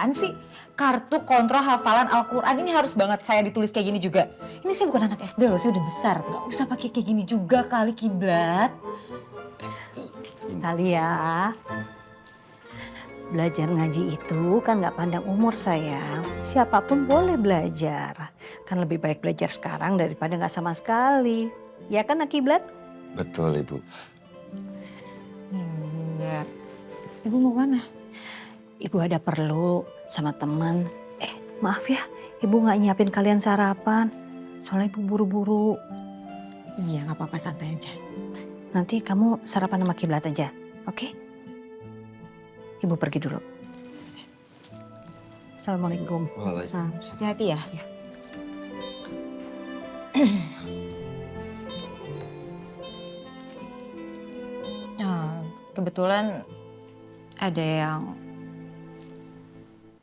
apaan sih? Kartu kontrol hafalan Al-Quran ini harus banget saya ditulis kayak gini juga. Ini saya bukan anak SD loh, saya udah besar. Gak usah pakai kayak gini juga kali kiblat. Talia, belajar ngaji itu kan nggak pandang umur sayang. Siapapun boleh belajar. Kan lebih baik belajar sekarang daripada nggak sama sekali. Ya kan Akiblat? Betul Ibu. Ya. Ibu mau mana? Ibu ada perlu sama teman. Maaf ya, ibu nggak nyiapin kalian sarapan. Soalnya ibu buru-buru. Iya gak apa-apa, santai aja. Nanti kamu sarapan sama Kiblat aja, oke? Ibu pergi dulu. Assalamualaikum. Waalaikumsalam. Hati-hati ya. Kebetulan ada yang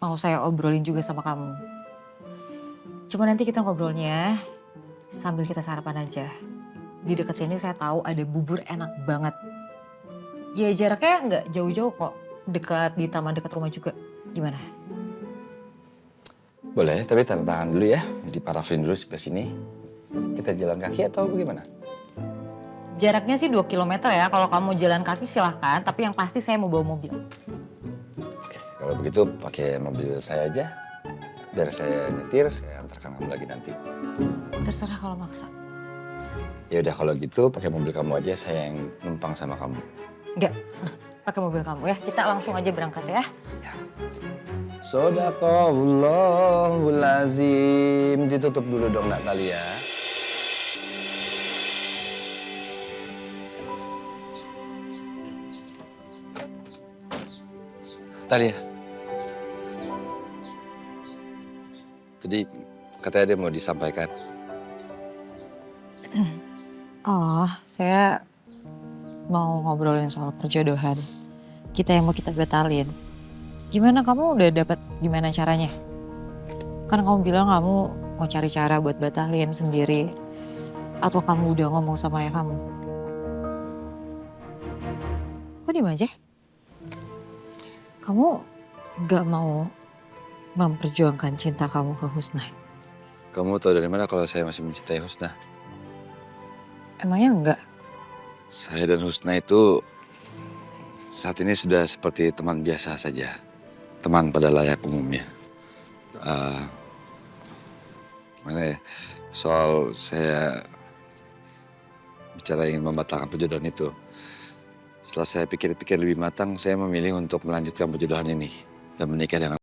mau saya obrolin juga sama kamu. Cuma nanti kita ngobrolnya sambil kita sarapan aja. Di dekat sini saya tahu ada bubur enak banget. Ya jaraknya nggak jauh-jauh kok. Dekat di taman dekat rumah juga. Gimana? Boleh, tapi tanda tangan dulu ya. Diparafin dulu sampai sini. Kita jalan kaki atau bagaimana? Jaraknya sih 2 km ya. Kalau kamu jalan kaki silahkan. Tapi yang pasti saya mau bawa mobil. Oke, kalau begitu pakai mobil saya aja. Biar saya nyetir, saya antarkan kamu lagi nanti. Terserah kalau maksa. Ya udah kalau gitu pakai mobil kamu aja, saya yang numpang sama kamu. Enggak, pakai mobil kamu ya. Kita langsung aja berangkat ya. Sodaqallahul azim. Ditutup dulu dong Nak Talia. Talia. Tadi katanya dia mau disampaikan. Oh, saya mau ngobrolin soal perjodohan. Kita yang mau kita batalin. Gimana kamu udah dapat gimana caranya? Kan kamu bilang kamu mau cari cara buat batalin sendiri. Atau kamu udah ngomong sama ayah kamu? Kok diem aja? Kamu gak mau memperjuangkan cinta kamu ke Husna? Kamu tahu dari mana kalau saya masih mencintai Husna? Emangnya enggak? Saya dan Husna itu saat ini sudah seperti teman biasa saja. Teman pada layak umumnya. Gimana ya? Soal saya bicara ingin membatalkan perjodohan itu. Setelah saya pikir-pikir lebih matang, saya memilih untuk melanjutkan perjodohan ini. Dan menikah dengan...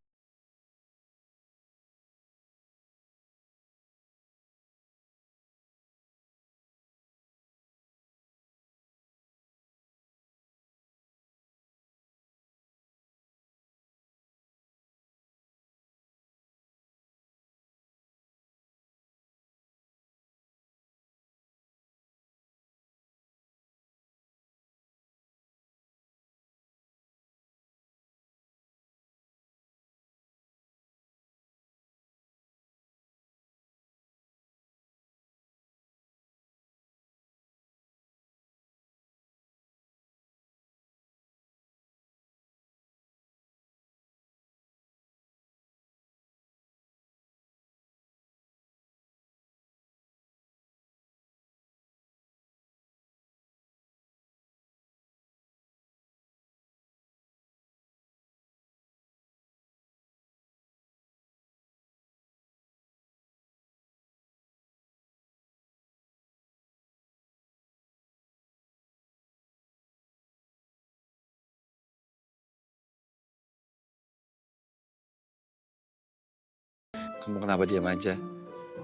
Kamu kenapa diam aja?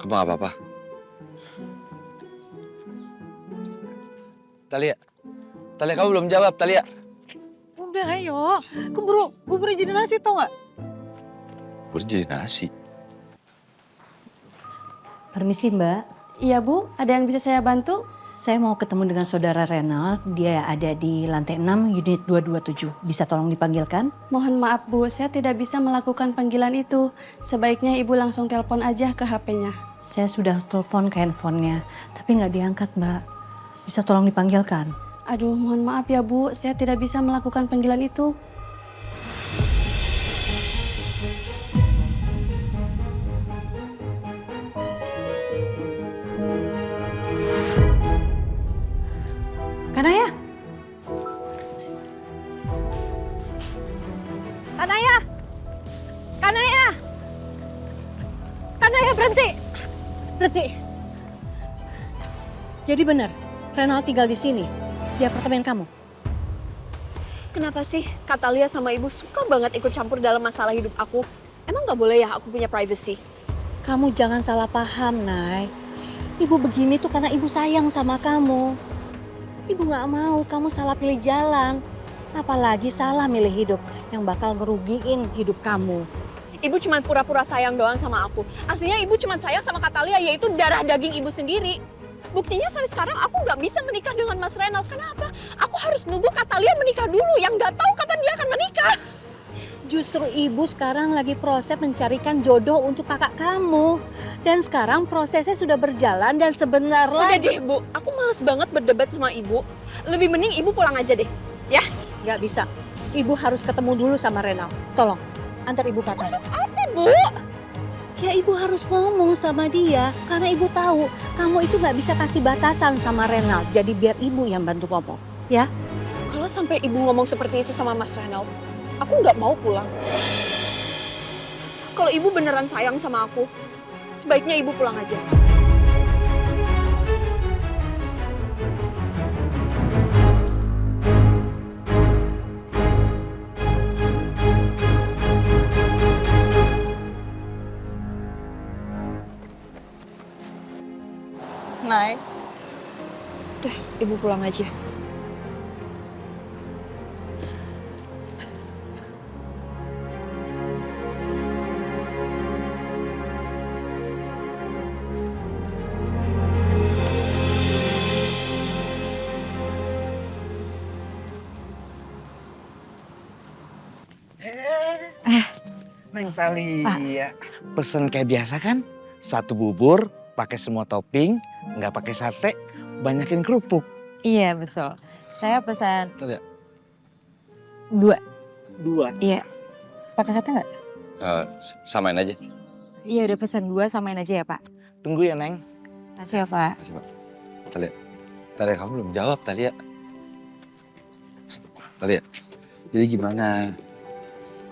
Kamu gak apa-apa? Talia. Talia, kamu belum jawab, Talia. Udah ayo, keburu bubur jadi nasi tau gak? Bubur jadi nasi. Permisi Mbak, Iya Bu, ada yang bisa saya bantu? saya mau ketemu dengan saudara Renald. Dia ada di lantai 6 unit 227. Bisa tolong dipanggilkan? Mohon maaf Bu, saya tidak bisa melakukan panggilan itu. Sebaiknya Ibu langsung telepon aja ke HP-nya. Saya sudah telepon ke handphonenya, tapi nggak diangkat Mbak. Bisa tolong dipanggilkan? Aduh, mohon maaf ya Bu, saya tidak bisa melakukan panggilan itu. Kanaya! Kanaya! Kanaya! Kanaya berhenti! Berhenti! Jadi benar, Renal tinggal di sini, di apartemen kamu. Kenapa sih kata Lia sama ibu suka banget ikut campur dalam masalah hidup aku? Emang nggak boleh ya aku punya privacy? Kamu jangan salah paham, Nay. Ibu begini tuh karena ibu sayang sama kamu. Ibu nggak mau kamu salah pilih jalan. Apalagi salah milih hidup yang bakal ngerugiin hidup kamu. Ibu cuma pura-pura sayang doang sama aku. Aslinya ibu cuma sayang sama Katalia, yaitu darah daging ibu sendiri. Buktinya sampai sekarang aku nggak bisa menikah dengan Mas Renal. Kenapa? Aku harus nunggu Katalia menikah dulu yang nggak tahu kapan dia akan menikah. Justru ibu sekarang lagi proses mencarikan jodoh untuk kakak kamu. Dan sekarang prosesnya sudah berjalan dan sebentar Udah lagi. deh Bu, aku males banget berdebat sama ibu. Lebih mending ibu pulang aja deh, ya? Nggak bisa. Ibu harus ketemu dulu sama Renal. Tolong, antar ibu ke atas. Apa Bu? Ya ibu harus ngomong sama dia. Karena ibu tahu kamu itu nggak bisa kasih batasan sama Renal. Jadi biar ibu yang bantu ngomong. Ya? Kalau sampai ibu ngomong seperti itu sama Mas Renal, aku nggak mau pulang. Kalau ibu beneran sayang sama aku, sebaiknya ibu pulang aja. Nay. Udah, ibu pulang aja. Neng Talia, pesen kayak biasa kan? Satu bubur, pakai semua topping, nggak pakai sate, banyakin kerupuk. Iya betul. Saya pesan Betul ya? 2. 2. Iya. Pakai sate nggak? Samain aja. Iya udah pesan 2, samain aja ya Pak. Tunggu ya Neng. Kasih ya Pak. Kasih Pak. Talia. Talia kamu belum jawab Talia. Talia. Jadi gimana?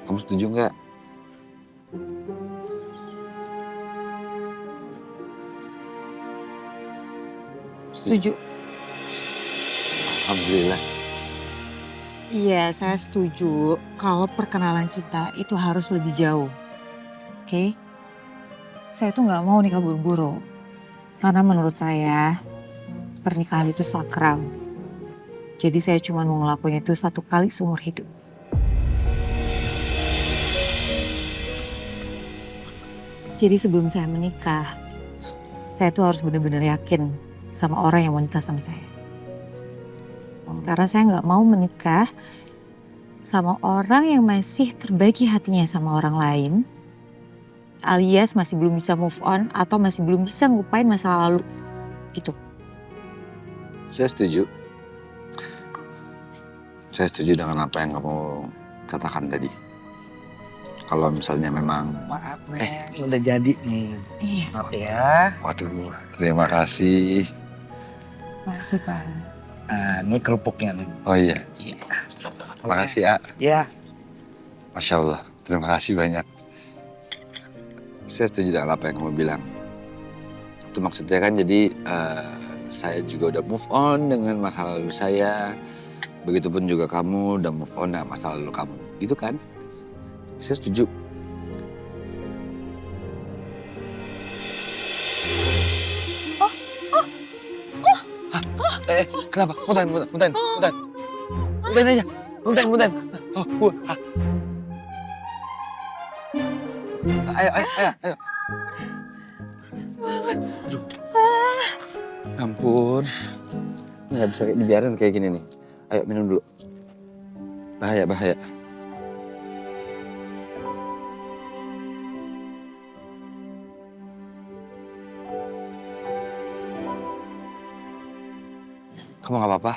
Kamu setuju nggak? Setuju. Alhamdulillah. Iya saya setuju kalau perkenalan kita itu harus lebih jauh. Oke? Saya tuh nggak mau nikah buru-buru. Karena menurut saya pernikahan itu sakral. Jadi saya cuma mau ngelakuin itu 1 kali seumur hidup. Jadi sebelum saya menikah, saya tuh harus benar-benar yakin sama orang yang mau nikah sama saya. Karena saya nggak mau menikah sama orang yang masih terbaiki hatinya sama orang lain, alias masih belum bisa move on atau masih belum bisa ngupain masa lalu, gitu. Saya setuju. Saya setuju dengan apa yang kamu katakan tadi. Kalau misalnya memang... Maaf Neng, udah jadi nih. Iya, Maaf ya. Waduh, terima kasih. makasih Pak. Nah, ini kerupuknya nih. Oh iya, Iya. makasih ya. Ya. Masya Allah, terima kasih banyak. Saya setuju dengan apa yang kamu bilang. Itu maksudnya kan jadi saya juga udah move on dengan masa lalu saya. Begitupun juga kamu udah move on dengan masa lalu kamu. Gitu kan? Saya setuju. Kenapa? Muntahin aja. Muntahin. Oh, Ayo. Aduh. Ya ampun. Nggak bisa dibiarin kayak gini nih. Ayo minum dulu. Bahaya. Kamu nggak apa-apa?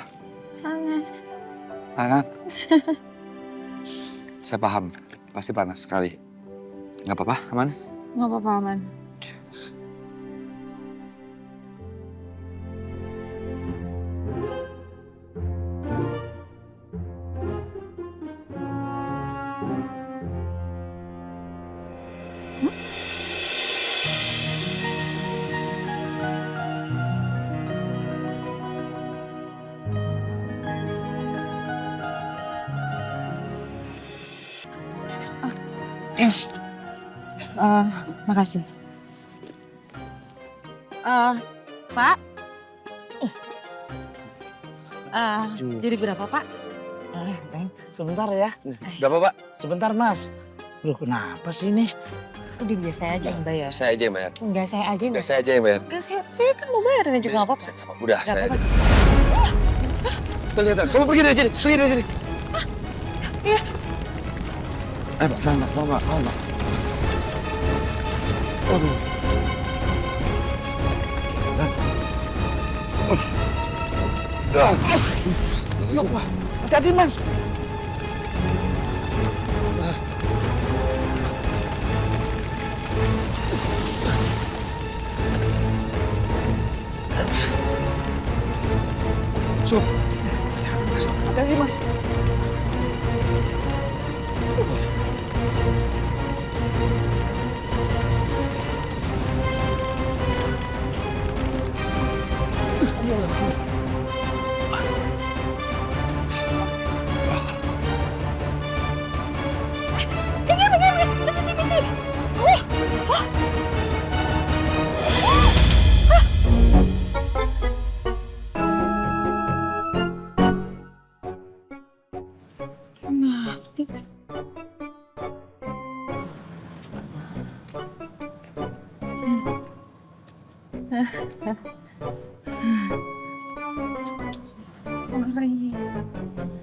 Hangat. Saya paham. Pasti panas sekali. Nggak apa-apa, aman? Nggak apa-apa, Aman. Makasih. Pak? Jadi berapa, Pak? Neng, sebentar ya. Berapa, Pak? Sebentar, Mas. Loh, kenapa sih ini? Udah biasa aja yang bayar. Saya aja yang bayar. Enggak, saya aja yang Udah bayar. saya aja yang bayar. Enggak, saya kan mau bayar ini juga nggak apa-apa. Udah, Nggak saya apa-apa. aja. Tuh, lihat, kamu pergi dari sini. Pergi dari sini. Iya. Pak, selamat, selamat. Aduh. Hati-hati, Mas. Sup. Hati-hati, Mas. Suaranya.